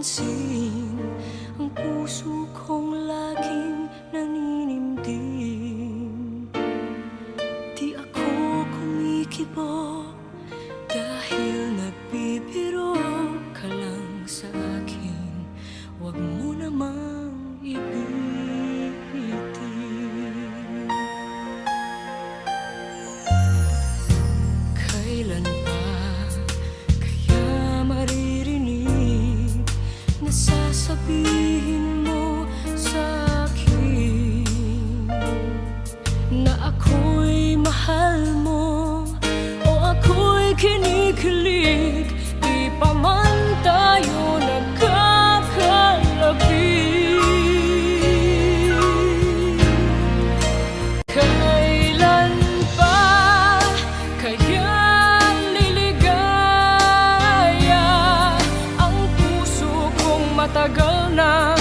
napapansin ang puso kong laging naninindig. Di ako kumikibo dahil nagbibiro ka lang sa akin. Huwag mo namang ibitin. Kailan ba kaya maririnig na sasabihin mo sa akin na ako'y mahal mo o ako'y kinikilig? Di pa man tayo nagkakalapit. Kailan pa kaya liligaya ang puso kong matagal na